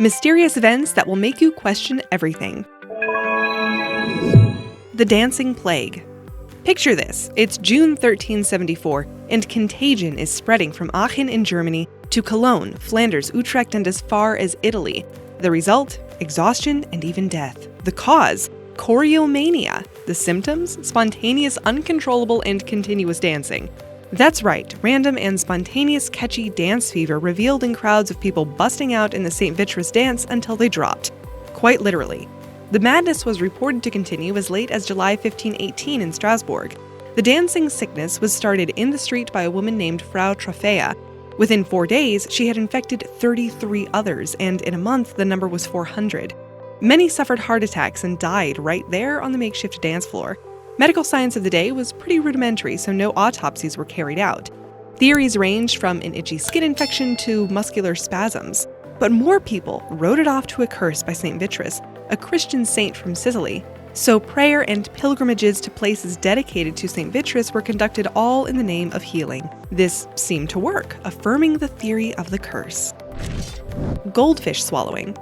Mysterious events that will make you question everything. The Dancing Plague. Picture this, it's June 1374, and contagion is spreading from Aachen in Germany to Cologne, Flanders, Utrecht, and as far as Italy. The result? Exhaustion and even death. The cause? Choreomania. The symptoms? Spontaneous, uncontrollable, and continuous dancing. That's right, random and spontaneous catchy dance fever revealed in crowds of people busting out in the St. Vitus dance until they dropped. Quite literally. The madness was reported to continue as late as July 1518 in Strasbourg. The dancing sickness was started in the street by a woman named Frau Troffea. Within 4 days, she had infected 33 others, and in a month, the number was 400. Many suffered heart attacks and died right there on the makeshift dance floor. Medical science of the day was pretty rudimentary, so no autopsies were carried out. Theories ranged from an itchy skin infection to muscular spasms. But more people wrote it off to a curse by St. Vitus, a Christian saint from Sicily. So prayer and pilgrimages to places dedicated to St. Vitus were conducted all in the name of healing. This seemed to work, affirming the theory of the curse. Goldfish swallowing.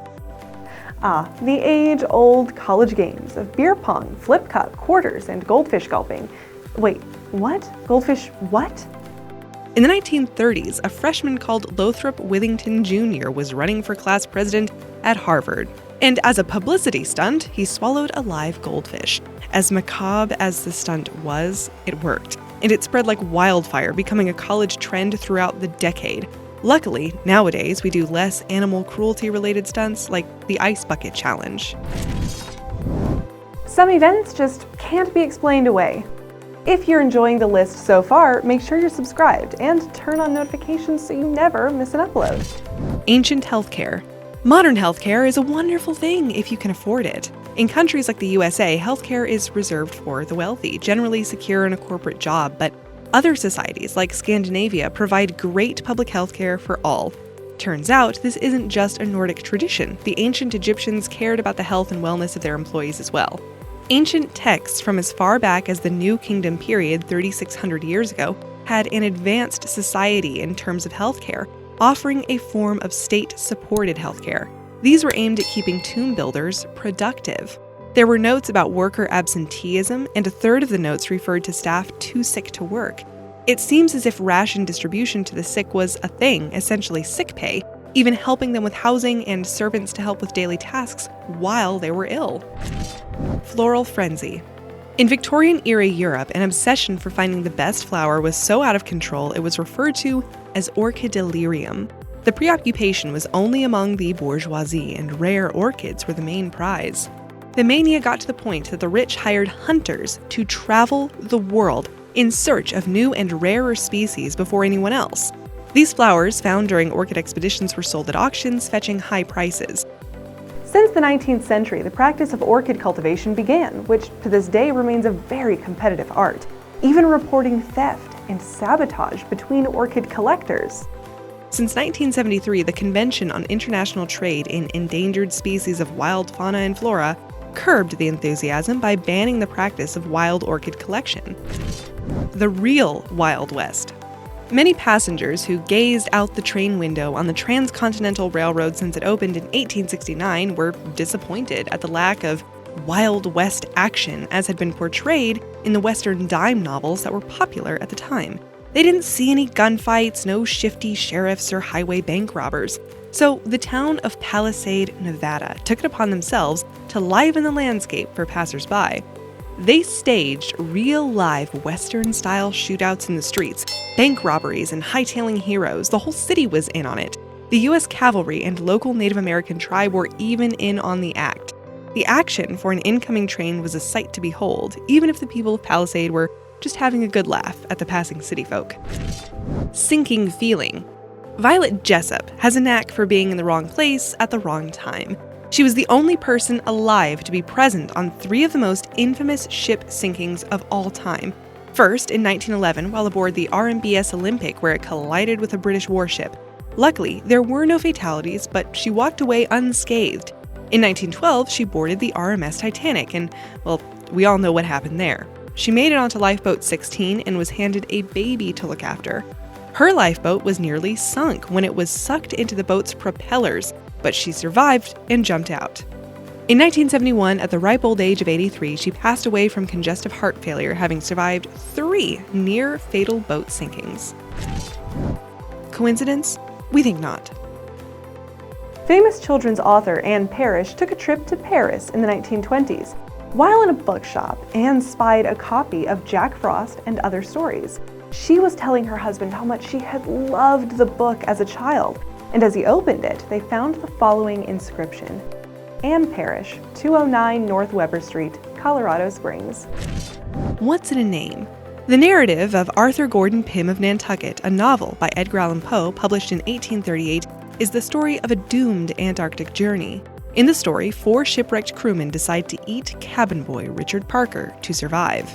The age-old college games of beer pong, flip cup, quarters, and goldfish gulping. Wait, what? Goldfish what? In the 1930s, a freshman called Lothrop Withington Jr. was running for class president at Harvard. And as a publicity stunt, he swallowed a live goldfish. As macabre as the stunt was, it worked. And it spread like wildfire, becoming a college trend throughout the decade. Luckily, nowadays we do less animal cruelty-related stunts like the Ice Bucket Challenge. Some events just can't be explained away. If you're enjoying the list so far, make sure you're subscribed and turn on notifications so you never miss an upload. Ancient healthcare. Modern healthcare is a wonderful thing if you can afford it. In countries like the USA, healthcare is reserved for the wealthy, generally secure in a corporate job, but other societies, like Scandinavia, provide great public health care for all. Turns out, this isn't just a Nordic tradition. The ancient Egyptians cared about the health and wellness of their employees as well. Ancient texts from as far back as the New Kingdom period 3,600 years ago had an advanced society in terms of healthcare, offering a form of state-supported healthcare. These were aimed at keeping tomb builders productive. There were notes about worker absenteeism, and a third of the notes referred to staff too sick to work. It seems as if ration distribution to the sick was a thing, essentially sick pay, even helping them with housing and servants to help with daily tasks while they were ill. Floral Frenzy. In Victorian-era Europe, an obsession for finding the best flower was so out of control it was referred to as orchidilirium. The preoccupation was only among the bourgeoisie, and rare orchids were the main prize. The mania got to the point that the rich hired hunters to travel the world in search of new and rarer species before anyone else. These flowers found during orchid expeditions were sold at auctions, fetching high prices. Since the 19th century, the practice of orchid cultivation began, which to this day remains a very competitive art, even reporting theft and sabotage between orchid collectors. Since 1973, the Convention on International Trade in Endangered Species of Wild Fauna and Flora curbed the enthusiasm by banning the practice of wild orchid collection. The real Wild West. Many passengers who gazed out the train window on the Transcontinental Railroad since it opened in 1869 were disappointed at the lack of Wild West action as had been portrayed in the Western dime novels that were popular at the time. They didn't see any gunfights, no shifty sheriffs or highway bank robbers. So the town of Palisade, Nevada, took it upon themselves to liven the landscape for passers-by. They staged real live Western-style shootouts in the streets, bank robberies, and hightailing heroes. The whole city was in on it. The U.S. cavalry and local Native American tribe were even in on the act. The action for an incoming train was a sight to behold, even if the people of Palisade were just having a good laugh at the passing city folk. Sinking feeling. Violet Jessup has a knack for being in the wrong place at the wrong time. She was the only person alive to be present on 3 of the most infamous ship sinkings of all time. First, in 1911, while aboard the RMBS Olympic, where it collided with a British warship. Luckily, there were no fatalities, but she walked away unscathed. In 1912, she boarded the RMS Titanic, and, well, we all know what happened there. She made it onto Lifeboat 16 and was handed a baby to look after. Her lifeboat was nearly sunk when it was sucked into the boat's propellers, but she survived and jumped out. In 1971, at the ripe old age of 83, she passed away from congestive heart failure, having survived 3 near-fatal boat sinkings. Coincidence? We think not. Famous children's author Anne Parrish took a trip to Paris in the 1920s. While in a bookshop, Anne spied a copy of Jack Frost and Other Stories. She was telling her husband how much she had loved the book as a child, and as he opened it, they found the following inscription: Anne Parrish, 209 North Weber Street, Colorado Springs. What's in a name? The narrative of Arthur Gordon Pym of Nantucket, a novel by Edgar Allan Poe published in 1838, is the story of a doomed Antarctic journey. In the story, 4 shipwrecked crewmen decide to eat cabin boy Richard Parker to survive.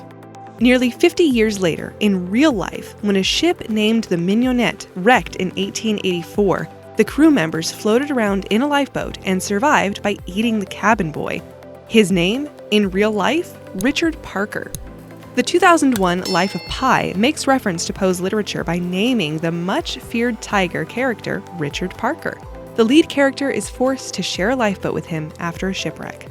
Nearly 50 years later, in real life, when a ship named the Mignonette wrecked in 1884, the crew members floated around in a lifeboat and survived by eating the cabin boy. His name, in real life, Richard Parker. The 2001 Life of Pi makes reference to Poe's literature by naming the much-feared tiger character Richard Parker. The lead character is forced to share a lifeboat with him after a shipwreck.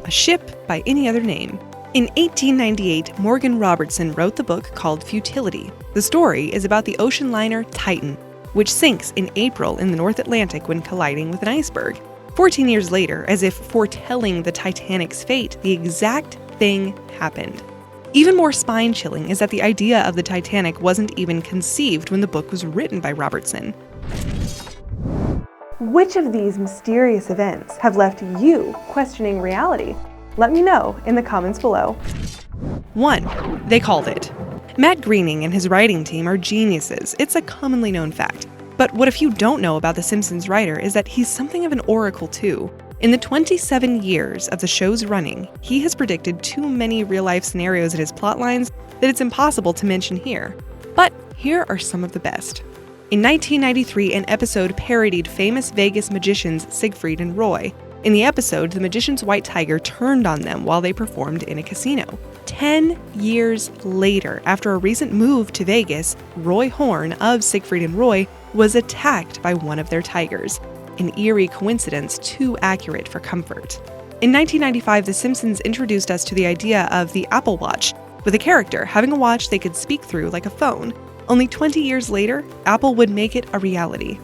A ship by any other name. In 1898, Morgan Robertson wrote the book called Futility. The story is about the ocean liner Titan, which sinks in April in the North Atlantic when colliding with an iceberg. 14 years later, as if foretelling the Titanic's fate, the exact thing happened. Even more spine-chilling is that the idea of the Titanic wasn't even conceived when the book was written by Robertson. Which of these mysterious events have left you questioning reality? Let me know in the comments below. 1. They called it. Matt Groening and his writing team are geniuses. It's a commonly known fact. But what a few don't know about The Simpsons writer is that he's something of an oracle too. In the 27 years of the show's running, he has predicted too many real-life scenarios in his plotlines that it's impossible to mention here. But here are some of the best. In 1993, an episode parodied famous Vegas magicians Siegfried and Roy. In the episode, the magician's white tiger turned on them while they performed in a casino. 10 years later, after a recent move to Vegas, Roy Horn of Siegfried and Roy was attacked by one of their tigers. An eerie coincidence too accurate for comfort. In 1995, The Simpsons introduced us to the idea of the Apple Watch, with a character having a watch they could speak through like a phone. Only 20 years later, Apple would make it a reality.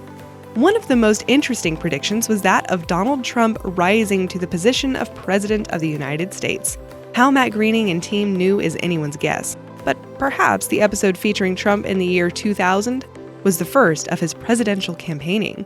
One of the most interesting predictions was that of Donald Trump rising to the position of President of the United States. How Matt Groening and team knew is anyone's guess, but perhaps the episode featuring Trump in the year 2000 was the first of his presidential campaigning.